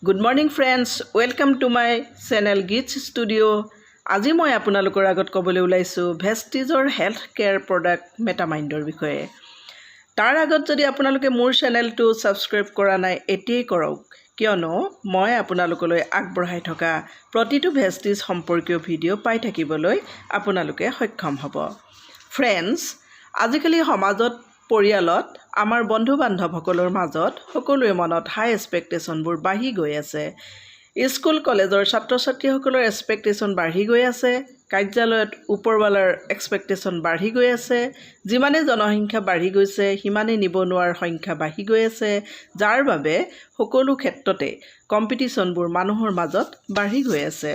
Good morning friends, welcome to my channel Geets Studio. আজি মই আপোনালোকৰ আগত ক'বলৈ ওলাইছো ভেষ্টিজৰ হেল্থ কেয়াৰ প্ৰডাক্ট মেটামাইণ্ডৰ বিষয়ে। তাৰ আগত যদি আপোনালোকে মোৰ চেনেলটো সাবস্ক্ৰাইব কৰা নাই এতিয়াই কৰক, কিয়নো মই আপোনালোকলৈ আগবঢ়াই থকা প্ৰতিটো ভেষ্টিজ সম্পৰ্কীয় ভিডিঅ' পাই থাকিবলৈ আপোনালোকে সক্ষম হ'ব। ফ্ৰেণ্ডছ, আজিকালি সমাজত পৰিয়ালত আমাৰ বন্ধু বান্ধৱসকলৰ মাজত সকলোৰে মনত হাই এক্সপেক্টেশনবোৰ বাঢ়ি গৈ আছে। স্কুল কলেজৰ ছাত্ৰ ছাত্ৰীসকলৰ এক্সপেক্টেশন বাঢ়ি গৈ আছে, কাৰ্যালয়ত ওপৰৱালাৰ এক্সপেক্টেশন বাঢ়ি গৈ আছে। যিমানে জনসংখ্যা বাঢ়ি গৈছে সিমানে নিবনুৱাৰ সংখ্যা বাঢ়ি গৈ আছে, যাৰ বাবে সকলো ক্ষেত্ৰতে কম্পিটিশনবোৰ মানুহৰ মাজত বাঢ়ি গৈ আছে।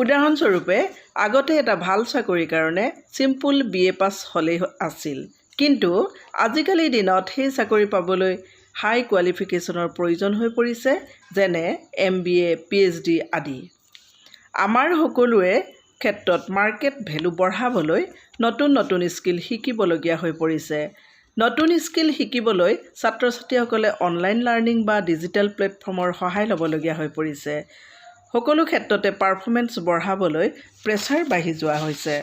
উদাহৰণস্বৰূপে আগতে এটা ভাল চাকৰিৰ কাৰণে সিম্পল BA পাছ হ'লেই আছিল, কিন্তু আজিকালি দিনত সেই চাকৰি পাবলৈ হাই কোৱালিফিকেশ্যনৰ প্ৰয়োজন হৈ পৰিছে, যেনে MBA, PhD আদি। আমাৰ সকলোৱে ক্ষেত্ৰত মাৰ্কেট ভেলু বঢ়াবলৈ নতুন নতুন স্কিল শিকিবলগীয়া হৈ পৰিছে। নতুন স্কিল শিকিবলৈ ছাত্ৰ ছাত্ৰীসকলে অনলাইন লাৰ্ণিং বা ডিজিটেল প্লেটফৰ্মৰ সহায় ল'বলগীয়া হৈ পৰিছে। সকলো ক্ষেত্ৰতে পাৰফৰ্মেন্স বঢ়াবলৈ প্ৰেছাৰ বাঢ়ি যোৱা হৈছে।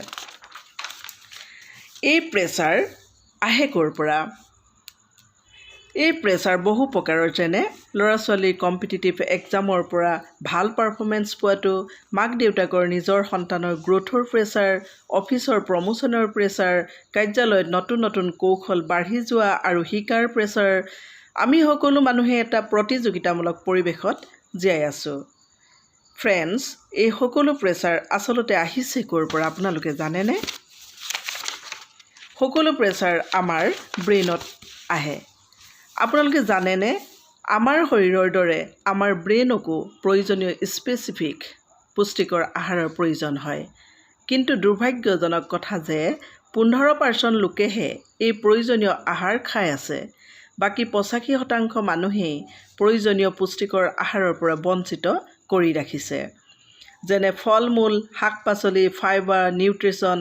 এই প্ৰেছাৰ আহে ক'ৰ পৰা? এই প্ৰেছাৰ বহু প্ৰকাৰৰ, যেনে ল'ৰা ছোৱালীৰ কম্পিটিটিভ এক্সামৰ পৰা ভাল পাৰফৰ্মেন্স পোৱাটো, মাক দেউতাকৰ নিজৰ সন্তানৰ গ্ৰোথৰ প্ৰেছাৰ, অফিচৰ প্ৰমোচনৰ প্ৰেছাৰ, কাৰ্যালয়ত নতুন নতুন কৌশল বাঢ়ি যোৱা আৰু শিকাৰ প্ৰেছাৰ। আমি সকলো মানুহে এটা প্ৰতিযোগিতামূলক পৰিৱেশত জীয়াই আছোঁ। ফ্ৰেণ্ডছ, এই সকলো প্ৰেছাৰ আচলতে আহিছে ক'ৰ পৰা আপোনালোকে জানেনে? সকলো প্ৰেছাৰ আমাৰ ব্ৰেইনত আহে। আপোনালোকে জানেনে, আমাৰ শৰীৰৰ দৰে আমাৰ ব্ৰেইনকো প্ৰয়োজনীয় স্পেচিফিক পুষ্টিকৰ আহাৰৰ প্ৰয়োজন হয়, কিন্তু দুৰ্ভাগ্যজনক কথা যে 15% লোকেহে এই প্ৰয়োজনীয় আহাৰ খাই আছে। বাকী 85% মানুহেই প্ৰয়োজনীয় পুষ্টিকৰ আহাৰৰ পৰা বঞ্চিত কৰি ৰাখিছে, যেনে ফল মূল, শাক পাচলি, ফাইবাৰ, নিউট্ৰিশ্যন,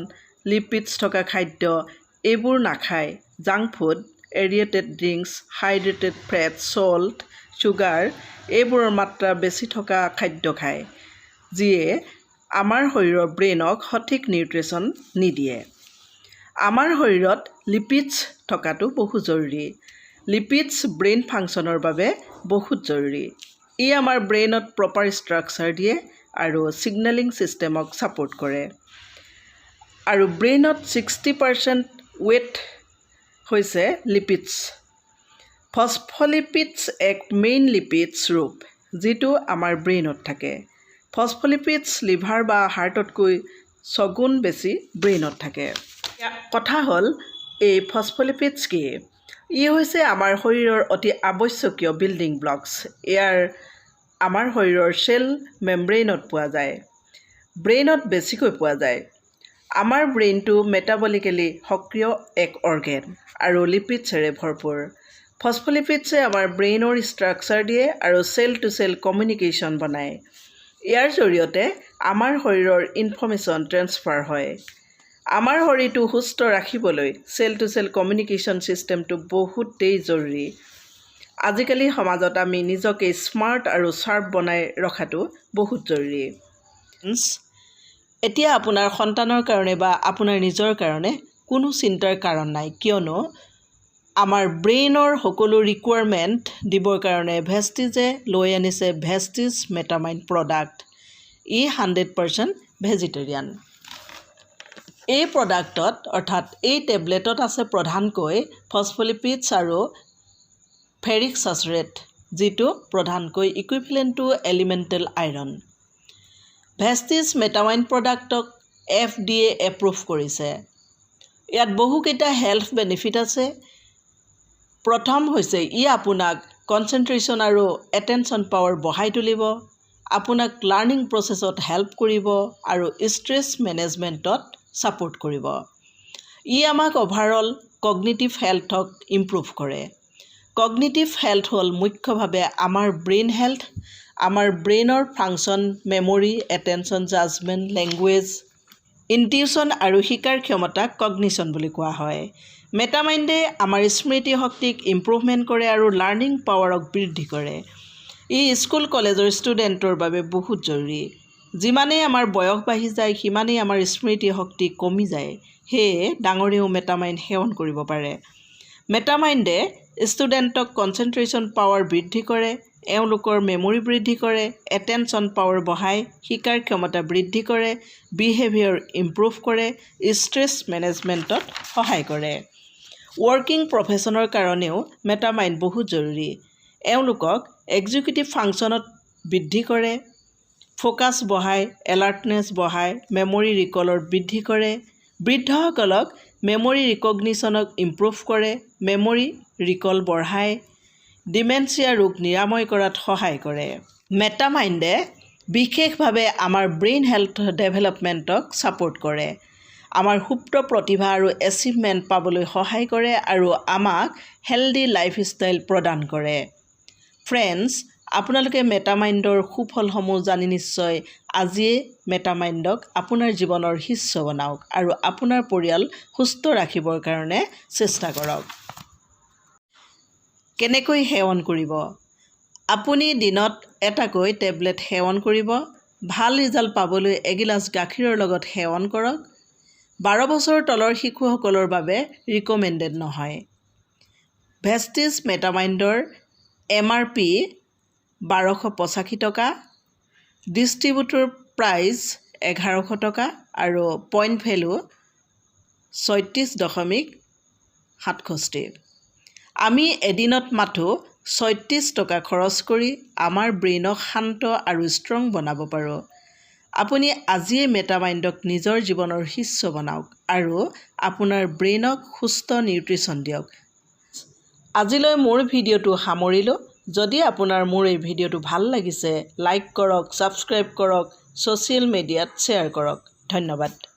লিপিডছ থকা খাদ্য এইবোৰ নাখায়। Junk food, aerated drinks, hydrated fat, salt, sugar এইবোৰৰ মাত্ৰা বেছি থকা খাদ্য খায়, যিয়ে আমাৰ শৰীৰৰ ব্ৰেইনক সঠিক নিউট্ৰিশ্যন নিদিয়ে। আমাৰ শৰীৰত লিপিডছ থকাটো বহু জৰুৰী। লিপিডছ ব্ৰেইন ফাংচনৰ বাবে বহুত জৰুৰী। ই আমাৰ ব্ৰেইনত প্ৰপাৰ ষ্ট্ৰাকচাৰ দিয়ে আৰু ছিগনেলিং ছিষ্টেমক ছাপোৰ্ট কৰে। আৰু ব্ৰেইনত 60% ৱেট হৈছে লিপিডছ। ফস্ফলিপিডছ এক মেইন লিপিডছ ৰূপ, যিটো আমাৰ ব্ৰেইনত থাকে। ফস্ফলিপিডছ লিভাৰ বা হাৰ্টতকৈ 6 গুণ বেছি ব্ৰেইনত থাকে। কথা হ'ল, এই ফস্ফলিপিডছ কি? ই হৈছে আমাৰ শৰীৰৰ অতি আৱশ্যকীয় বিল্ডিং ব্লকছ। ইয়াৰ আমাৰ শৰীৰৰ চেল মেমব্ৰেইনত পোৱা যায়, ব্ৰেইনত বেছিকৈ পোৱা যায়। আমাৰ ব্ৰেইনটো মেটাবলিকেলি সক্ৰিয় এক অৰ্গেন আৰু লিপিডছেৰে ভৰপূৰ। ফস্ফলিপিডছে আমাৰ ব্ৰেইনৰ ষ্ট্ৰাকচাৰ দিয়ে আৰু চেল টু চেল কমিউনিকেশ্যন বনায়। ইয়াৰ জৰিয়তে আমাৰ শৰীৰৰ ইনফৰ্মেশ্যন ট্ৰেন্সফাৰ হয়। আমাৰ শৰীৰটো সুস্থ ৰাখিবলৈ চেল টু চেল কমিউনিকেশ্যন ছিষ্টেমটো বহুতেই জৰুৰী। আজিকালি সমাজত আমি নিজকে স্মাৰ্ট আৰু শ্বাৰ্প বনাই ৰখাটো বহুত জৰুৰী। এতিয়া আপোনাৰ সন্তানৰ কাৰণে বা আপোনাৰ নিজৰ কাৰণে কোনো চিন্তাৰ কাৰণ নাই, কিয়নো আমাৰ ব্ৰেইনৰ সকলো ৰিকুৱাৰমেণ্ট দিবৰ কাৰণে ভেষ্টিজে লৈ আনিছে ভেষ্টিজ মেটামাইণ্ড প্ৰডাক্ট। ই 100% ভেজিটেৰিয়ান। এই প্ৰডাক্টত অৰ্থাৎ এই টেবলেটত আছে প্ৰধানকৈ ফস্ফলিপিডছ আৰু ফেৰিক ছাচুৰেট, যিটো প্ৰধানকৈ equivalent to elemental iron. Vestige Metamind প্ৰডাক্টক FDA এপ্ৰুভ কৰিছে। ইয়াত বহুকেইটা হেল্থ বেনিফিট আছে। প্ৰথম হৈছে, ই আপোনাক কনচেনট্ৰেশ্যন আৰু এটেনশ্যন পাৱাৰ বঢ়াই তুলিব, আপোনাক লাৰ্ণিং প্ৰচেছত হেল্প কৰিব আৰু ষ্ট্ৰেছ মেনেজমেণ্টত ছাপোৰ্ট কৰিব। ই আমাক অভাৰঅল কগনিটিভ হেল্থক ইম্প্ৰুভ কৰে। কগনিটিভ হেল্থ হ'ল মুখ্যভাৱে আমাৰ ব্ৰেইন হেল্থ। আমাৰ ব্ৰেইনৰ function memory, attention, judgement, language, intuition আৰু শিকাৰ ক্ষমতাক কগনিশ্যন বুলি কোৱা হয়। মেটামাইণ্ডে আমাৰ স্মৃতি শক্তিক ইম্প্ৰুভমেণ্ট কৰে আৰু লাৰ্ণিং পাৱাৰক বৃদ্ধি কৰে। ই স্কুল কলেজৰ ষ্টুডেণ্টৰ বাবে বহুত জৰুৰী। যিমানেই আমাৰ বয়স বাঢ়ি যায় সিমানেই আমাৰ স্মৃতি শক্তি কমি যায়। সেয়ে ডাঙৰেও মেটামাইণ্ড সেৱন কৰিব পাৰে। মেটামাইণ্ডে ষ্টুডেণ্টক কনচেনট্ৰেশ্যন পাৱাৰ বৃদ্ধি কৰে, এওঁলোকৰ মেমৰি বৃদ্ধি কৰে, এটেনশ্যন পাৱাৰ বঢ়ায়, শিকাৰ ক্ষমতা বৃদ্ধি কৰে, বিহেভিয়াৰ ইম্প্ৰুভ কৰে, ষ্ট্ৰেছ মেনেজমেণ্টত সহায় কৰে। ৱৰ্কিং প্ৰফেশ্যনৰ কাৰণেও মেটামাইণ্ড বহুত জৰুৰী। এওঁলোকক এক্সিকিউটিভ ফাংচনত বৃদ্ধি কৰে, ফ'কাছ বঢ়ায়, এলাৰ্টনেছ বঢ়ায়, মেমৰি ৰিকলৰ বৃদ্ধি কৰে। বৃদ্ধসকলক মেমৰি ৰিকগনিশ্যনক ইম্প্ৰুভ কৰে, মেমৰি ৰিকল বঢ়ায়, ডিমেনচিয়া ৰোগ নিৰাময় কৰাত সহায় কৰে। মেটামাইণ্ডে বিশেষভাৱে আমাৰ ব্ৰেইন হেল্থ ডেভেলপমেণ্টক ছাপোৰ্ট কৰে, আমাৰ সুপ্ত প্ৰতিভা আৰু এচিভমেণ্ট পাবলৈ সহায় কৰে আৰু আমাক হেল্ডি লাইফষ্টাইল প্ৰদান কৰে। ফ্ৰেণ্ডছ, আপোনালোকে মেটামাইণ্ডৰ সুফলসমূহ জানি নিশ্চয় আজিয়ে মেটামাইণ্ডক আপোনাৰ জীৱনৰ হিস্য বনাওক আৰু আপোনাৰ পৰিয়াল সুস্থ ৰাখিবৰ কাৰণে চেষ্টা কৰক। কেনেকৈ সেৱন কৰিব? আপুনি দিনত এটাকৈ টেবলেট সেৱন কৰিব। ভাল ৰিজাল্ট পাবলৈ এগিলাচ গাখীৰৰ লগত সেৱন কৰক। 12 বছৰৰ তলৰ শিশুসকলৰ বাবে ৰিকমেণ্ডেড নহয়। ভেষ্টিজ মেটামাইণ্ডৰ MRP 1285 টকা, ডিষ্ট্ৰিবিউটৰ প্ৰাইচ 1100 টকা আৰু পইণ্ট ভেলু 36.67। আমি এদিনত মাথো 36 টকা খৰচ কৰি আমাৰ ব্ৰেইনক শান্ত আৰু ষ্ট্ৰং বনাব পাৰোঁ। আপুনি আজিয়ে মেটামাইণ্ডক নিজৰ জীৱনৰ হিস্য বনাওক আৰু আপোনাৰ ব্ৰেইনক সুস্থ নিউট্ৰিশ্যন দিয়ক। আজিলৈ মোৰ ভিডিঅ'টো সামৰিলোঁ। যদি আপোনাৰ মোৰ এই ভিডিঅ'টো ভাল লাগিছে, লাইক কৰক, ছাবস্ক্ৰাইব কৰক, ছ'চিয়েল মিডিয়াত শ্বেয়াৰ কৰক। ধন্যবাদ।